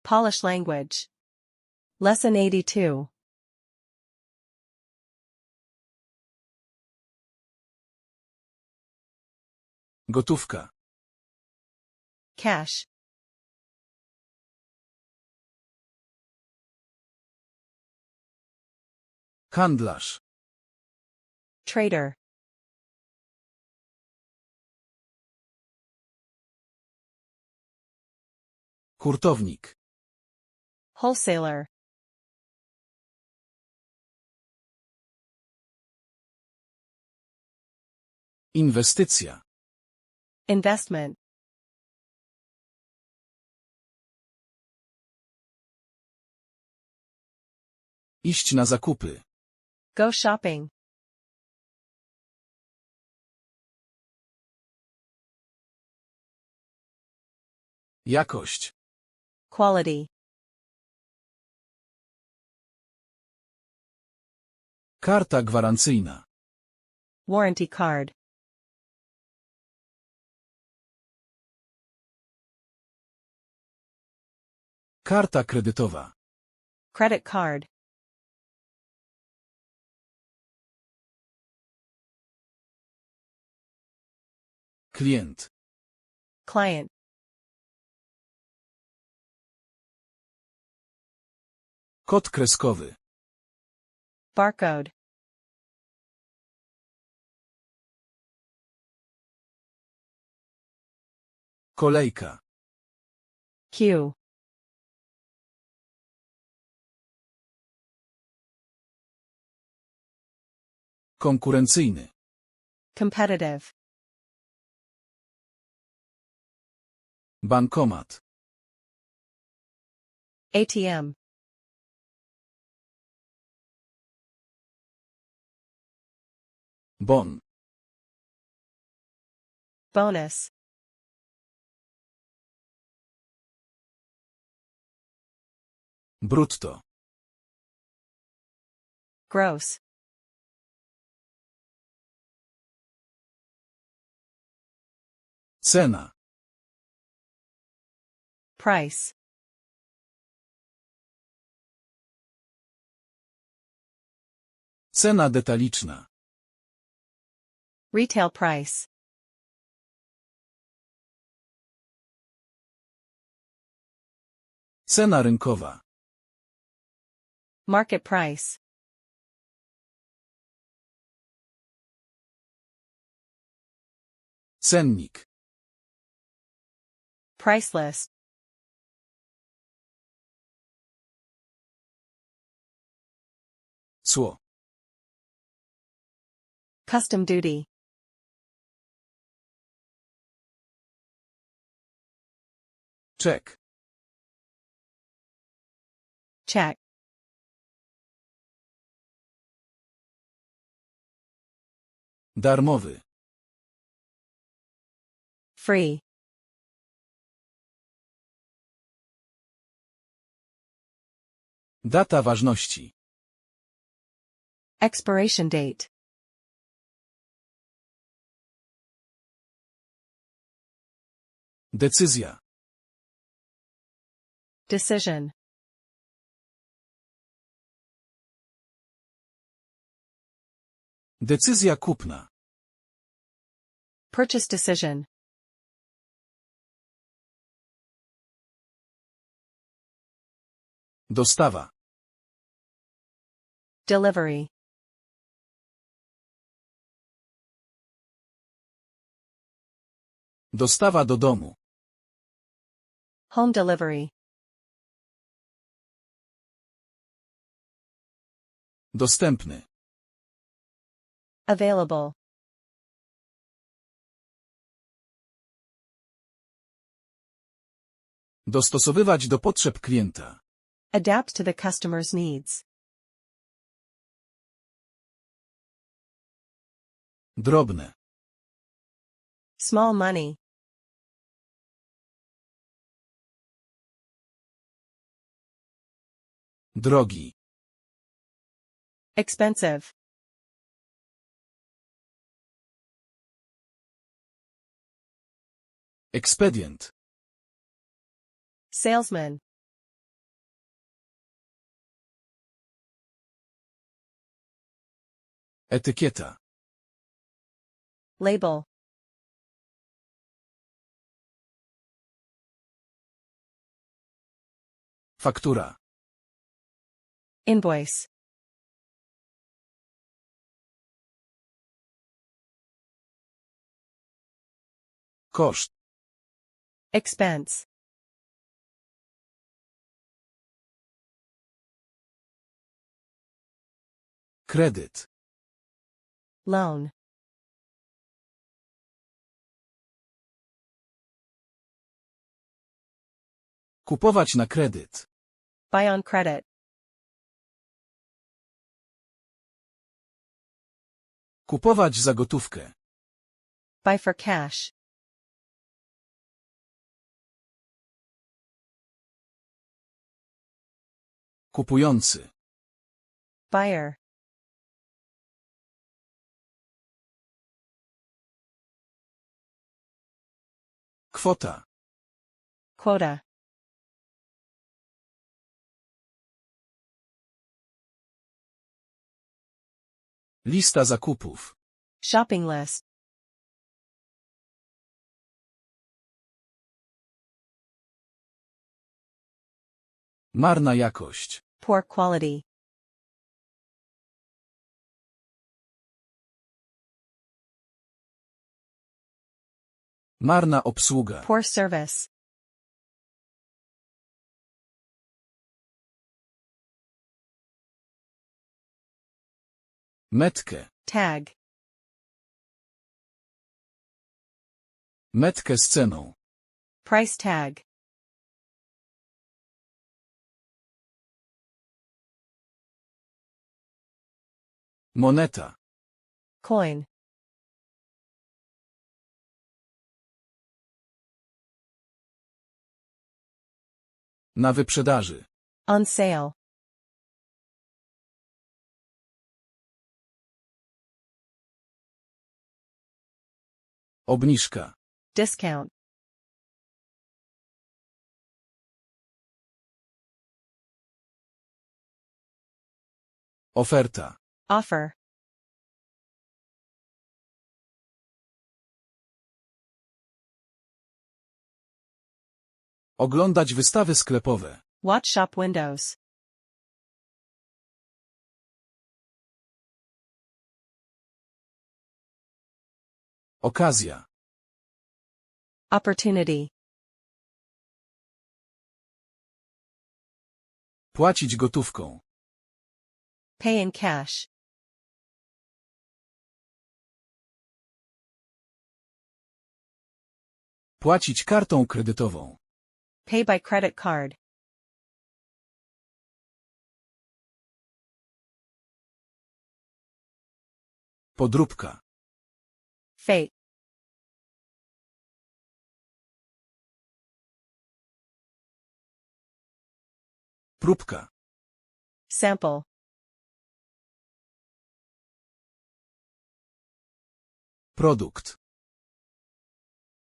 Polish language. Lesson 82. Gotówka. Cash. Handlarz. Trader. Hurtownik. Wholesaler. Inwestycja. Investment. Iść na zakupy. Go shopping. Jakość. Quality. Karta gwarancyjna. Warranty card. Karta kredytowa. Credit card. Klient. Client. Kod kreskowy. Barcode. Kolejka. Queue. Konkurencyjny. Competitive. Bankomat. ATM. Bon. Bonus. Brutto. Gross. Cena. Price. Cena detaliczna. Retail price. Cena rynkowa. Market price. Cennik. Price list. Cło. Custom duty. Czek. Check. Darmowy. Free. Data ważności. Expiration date. Decyzja. Decision. Decyzja kupna. Purchase decision. Dostawa. Delivery. Dostawa do domu. Home delivery. Dostępny. Available. Dostosowywać do potrzeb klienta. Adapt to the customer's needs. Drobne. Small money. Drogi. Expensive. Ekspedient. Salesman. Etykieta. Label. Faktura. Invoice. Koszt. Expense. Kredyt. Loan. Kupować na kredyt. Buy on credit. Kupować za gotówkę. Buy for cash. Kupujący. Buyer. Kwota. Quota. Lista zakupów. Shopping list. Marna jakość. Poor quality. Marna obsługa. Poor service. Metkę. Tag. Metkę z ceną. Price tag. Moneta. Coin. Na wyprzedaży. On sale. Obniżka. Discount. Oferta. Offer. Oglądać wystawy sklepowe. Watch shop windows. Okazja. Opportunity. Płacić gotówką. Pay in cash. Płacić kartą kredytową. Pay by credit card. Podróbka. Fake. Próbka. Sample. Produkt.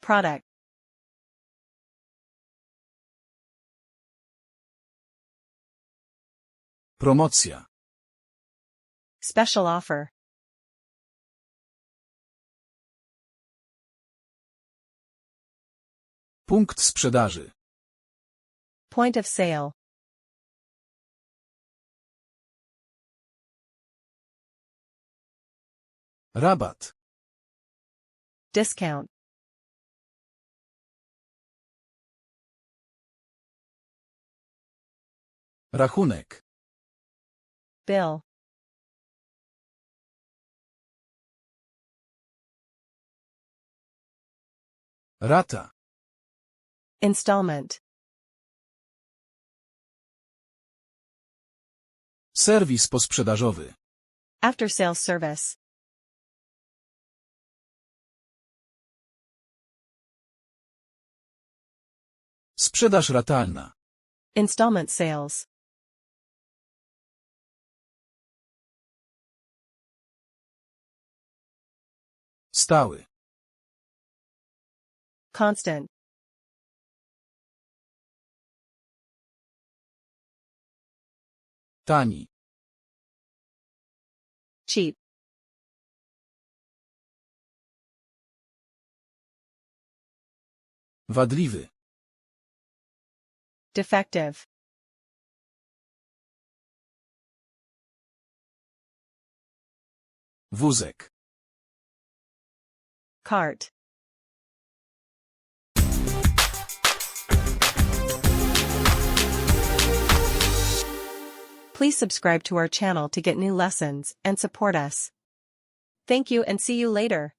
Product. Promocja. Special offer. Punkt sprzedaży. Point of sale. Rabat. Discount. Rachunek. Bill. Rata. Installment. Serwis posprzedażowy. After sales service. Sprzedaż ratalna. Installment sales. Stały. Constant. Tani. Cheap. Wadliwy. Defective. Wózek. Cart. Please subscribe to our channel to get new lessons and support us. Thank you and see you later.